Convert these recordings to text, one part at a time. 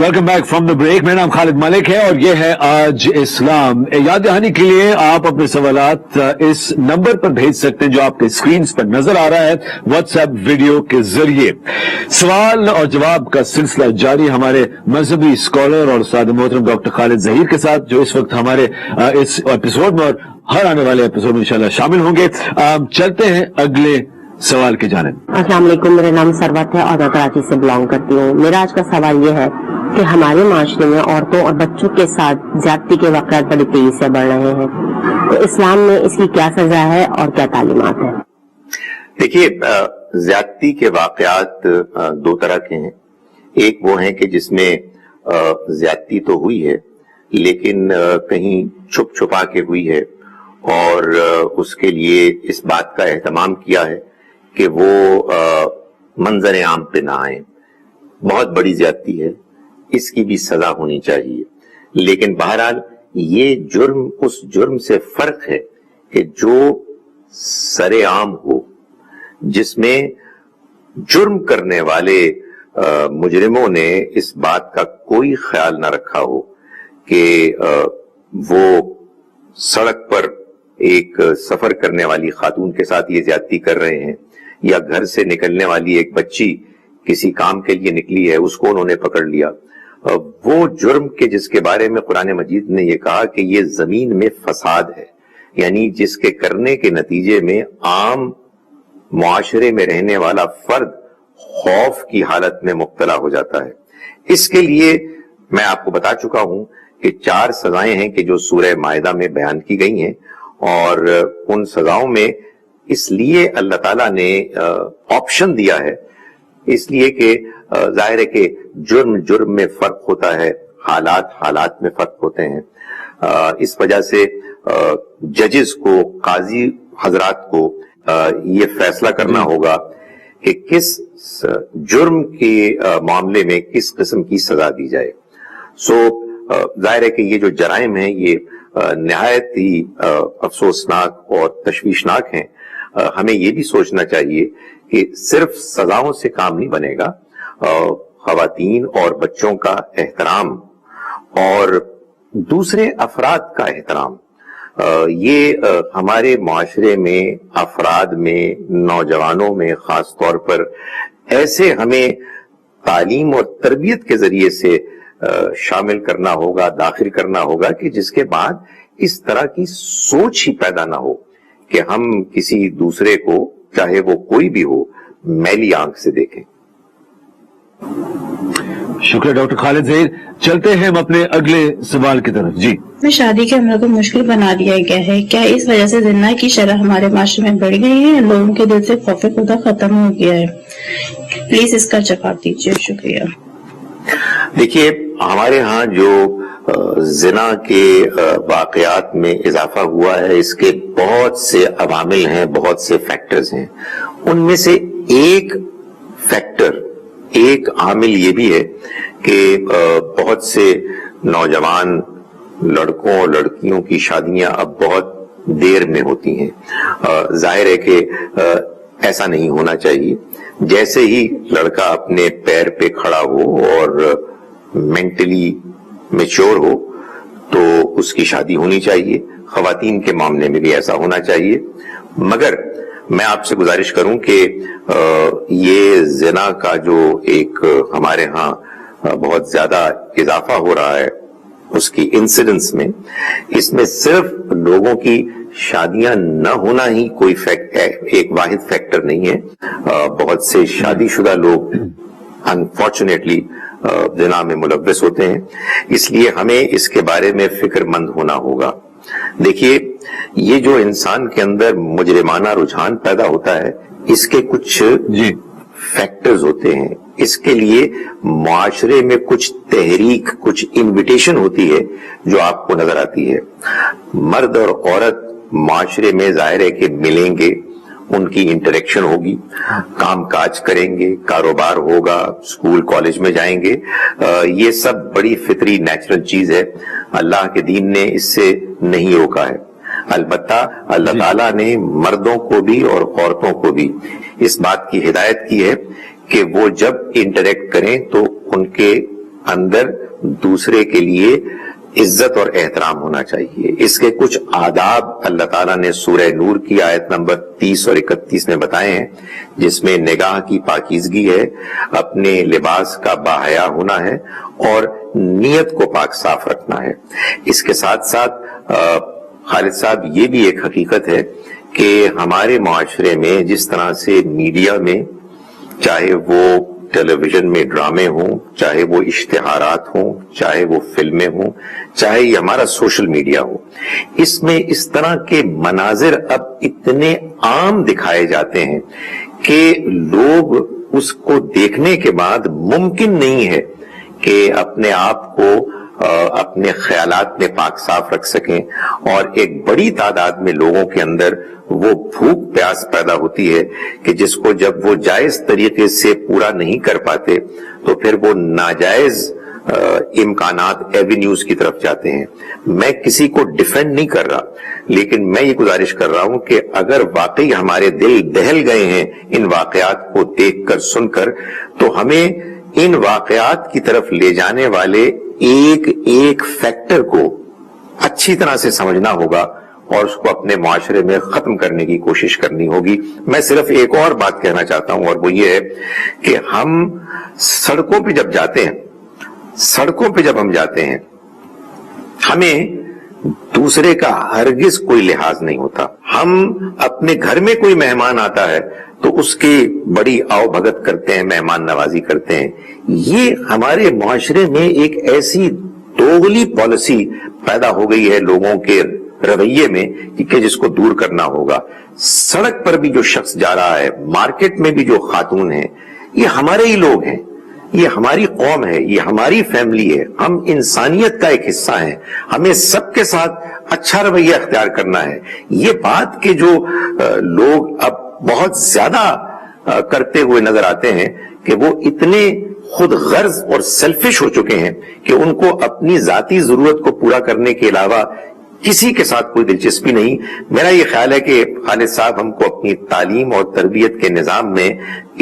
Welcome back from the break. मेरा नाम खालिद मलिक है और ये है आज इस्लाम। याद दहानी के लिए आप अपने सवालात इस नंबर पर भेज सकते हैं जो आपके स्क्रीन पर नजर आ रहा है व्हाट्सएप वीडियो के जरिए। सवाल और जवाब का सिलसिला जारी हमारे मजहबी स्कॉलर और उस्ताद मोहतरम डॉक्टर खालिद ज़हीर के साथ, जो इस वक्त हमारे इस एपिसोड में और हर आने वाले एपिसोड में इंशाल्लाह शामिल होंगे। चलते हैं अगले सवाल की जानिब। अस्सलाम वालेकुम, मेरा नाम सरवत है और मैं कराची से बिलोंग करती हूँ। मेरा आज का सवाल ये है कि हमारे माशरे में औरतों और बच्चों के साथ ज्यादती के वाक़यात बड़ी तेजी से बढ़ रहे हैं, तो इस्लाम में इसकी क्या सजा है और क्या तालीमात है? देखिए, ज्यादती के वाक़यात दो तरह के हैं। एक वो है कि जिसमें ज्यादती तो हुई है लेकिन कहीं छुप छुपा के हुई है और उसके लिए इस बात का एहतमाम किया है कि वो मंजर आम पे ना आए। बहुत बड़ी ज्यादती है, इसकी भी सजा होनी चाहिए। लेकिन बहरहाल ये जुर्म उस जुर्म से फर्क है कि जो सरेआम हो, जिसमें जुर्म करने वाले मुजरिमों ने इस बात का कोई ख्याल न रखा हो कि वो सड़क पर एक सफर करने वाली खातून के साथ ये ज्यादती कर रहे हैं, या घर से निकलने वाली एक बच्ची किसी काम के लिए निकली है, उसको उन्होंने पकड़ लिया। वो जुर्म के जिसके बारे में कुरान मजीद ने ये कहा कि ये जमीन में फसाद है, यानी जिसके करने के नतीजे में आम मुआशरे में रहने वाला फर्द खौफ की हालत में मुब्तला हो जाता है। इसके लिए मैं आपको बता चुका हूं कि 4 सजाएं हैं कि जो सूरह मायदा में बयान की गई हैं, और उन सजाओं में इसलिए अल्लाह ताला ने ऑप्शन दिया है, इसलिए कि जाहिर है कि जुर्म जुर्म में फर्क होता है, हालात हालात में फर्क होते हैं। इस वजह से जजेस को, काजी हजरात को ये फैसला करना होगा कि किस जुर्म के मामले में किस किस्म की सजा दी जाए। जाहिर है कि ये जो जराइम हैं ये निहायत ही अफसोसनाक और तशवीशनाक हैं। हमें ये भी सोचना चाहिए कि सिर्फ सजाओं से काम नहीं बनेगा, खवातीन और बच्चों का एहतराम और दूसरे अफराद का एहतराम, ये हमारे मुआशरे में, अफराद में, नौजवानों में खास तौर पर ऐसे हमें तालीम और तरबियत के जरिए से शामिल करना होगा, दाखिल करना होगा कि जिसके बाद इस तरह की सोच ही पैदा ना हो कि हम किसी दूसरे को, चाहे वो कोई भी हो, मैली आंख से देखें। शुक्रिया डॉक्टर खालिद ज़हीर। चलते हैं हम अपने अगले सवाल की तरफ। जी, में शादी के अमल को मुश्किल बना दिया गया है, क्या इस वजह से जिन्ना की शरह हमारे माशरे में बढ़ गई है? लोगों के दिल से खौफ खुदा खत्म हो गया है, प्लीज इसका जवाब दीजिए। शुक्रिया। देखिए, हमारे यहाँ जो जिना के वाकयात में इजाफा हुआ है, इसके बहुत से अवामिल हैं, बहुत से फैक्टर्स हैं। उनमें से एक फैक्टर, एक आमिल ये भी है कि बहुत से नौजवान लड़कों और लड़कियों की शादियां अब बहुत देर में होती हैं। जाहिर है कि ऐसा नहीं होना चाहिए। जैसे ही लड़का अपने पैर पे खड़ा हो और मेंटली मैच्योर हो तो उसकी शादी होनी चाहिए। खवातीन के मामले में भी ऐसा होना चाहिए। मगर मैं आपसे गुजारिश करूं कि ये जिना का जो एक हमारे यहाँ बहुत ज्यादा इजाफा हो रहा है उसकी इंसिडेंस में, इसमें सिर्फ लोगों की शादियां न होना ही कोई एक वाहिद फैक्टर नहीं है। बहुत से शादीशुदा लोग अनफॉर्चुनेटली जिना में मुलव्वस होते हैं, इसलिए हमें इसके बारे में फिक्रमंद होना होगा। देखिए, ये जो इंसान के अंदर मुजरिमाना रुझान पैदा होता है, इसके कुछ फैक्टर्स होते हैं। इसके लिए मुआशरे में कुछ तहरीक, कुछ इन्विटेशन होती है जो आपको नजर आती है। मर्द और औरत मुआशरे में जाहिर है कि मिलेंगे, उनकी इंटरेक्शन होगी, काम काज करेंगे, कारोबार होगा, स्कूल कॉलेज में जाएंगे। ये सब बड़ी फितरी नेचुरल चीज है, अल्लाह के दीन ने इससे नहीं रोका है। अलबत्ता अल्लाह ताला ने मर्दों को भी और औरतों को भी इस बात की हिदायत की है कि वो जब इंटरेक्ट करें तो उनके اندر دوسرے کے لیے عزت اور احترام ہونا چاہیے. اس کے کچھ آداب اللہ تعالیٰ نے سورہ نور کی آیت نمبر 30 اور 31 میں بتائے ہیں، جس میں نگاہ کی پاکیزگی ہے، اپنے لباس کا باحیا ہونا ہے اور نیت کو پاک صاف رکھنا ہے. اس کے ساتھ ساتھ خالد صاحب یہ بھی ایک حقیقت ہے کہ ہمارے معاشرے میں جس طرح سے میڈیا میں، چاہے وہ ٹیلی ویژن میں ڈرامے ہوں، چاہے وہ اشتہارات ہوں، چاہے وہ فلمیں ہوں، چاہے یہ ہمارا سوشل میڈیا ہو، اس میں اس طرح کے مناظر اب اتنے عام دکھائے جاتے ہیں کہ لوگ اس کو دیکھنے کے بعد ممکن نہیں ہے کہ اپنے آپ کو اپنے خیالات میں پاک صاف رکھ سکیں، اور ایک بڑی تعداد میں لوگوں کے اندر وہ بھوک پیاس پیدا ہوتی ہے کہ جس کو جب وہ جائز طریقے سے پورا نہیں کر پاتے تو پھر وہ ناجائز امکانات ایوینیوز کی طرف جاتے ہیں. میں کسی کو ڈیفینڈ نہیں کر رہا، لیکن میں یہ گزارش کر رہا ہوں کہ اگر واقعی ہمارے دل دہل گئے ہیں ان واقعات کو دیکھ کر سن کر، تو ہمیں ان واقعات کی طرف لے جانے والے ایک ایک فیکٹر کو اچھی طرح سے سمجھنا ہوگا اور اس کو اپنے معاشرے میں ختم کرنے کی کوشش کرنی ہوگی. میں صرف ایک اور بات کہنا چاہتا ہوں، اور وہ یہ ہے کہ ہم سڑکوں پہ جب ہم جاتے ہیں ہمیں دوسرے کا ہرگز کوئی لحاظ نہیں ہوتا. ہم اپنے گھر میں کوئی مہمان آتا ہے تو اس کی بڑی آؤ بھگت کرتے ہیں، مہمان نوازی کرتے ہیں. یہ ہمارے معاشرے میں ایک ایسی دوغلی پالیسی پیدا ہو گئی ہے لوگوں کے رویے میں کہ جس کو دور کرنا ہوگا. سڑک پر بھی جو شخص جا رہا ہے، مارکیٹ میں بھی جو خاتون ہیں، یہ ہمارے ہی لوگ ہیں، یہ ہماری قوم ہے، یہ ہماری فیملی ہے، ہم انسانیت کا ایک حصہ ہیں. ہمیں سب کے ساتھ اچھا رویہ اختیار کرنا ہے. یہ بات کہ جو لوگ اب بہت زیادہ کرتے ہوئے نظر آتے ہیں کہ وہ اتنے خود غرض اور سیلفش ہو چکے ہیں کہ ان کو اپنی ذاتی ضرورت کو پورا کرنے کے علاوہ کسی کے ساتھ کوئی دلچسپی نہیں. میرا یہ خیال ہے کہ خالد صاحب ہم کو اپنی تعلیم اور تربیت کے نظام میں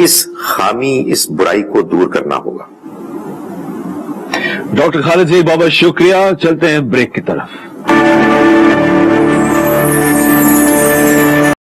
اس خامی، اس برائی کو دور کرنا ہوگا. ڈاکٹر خالد زئی بابا شکریہ. چلتے ہیں بریک کی طرف.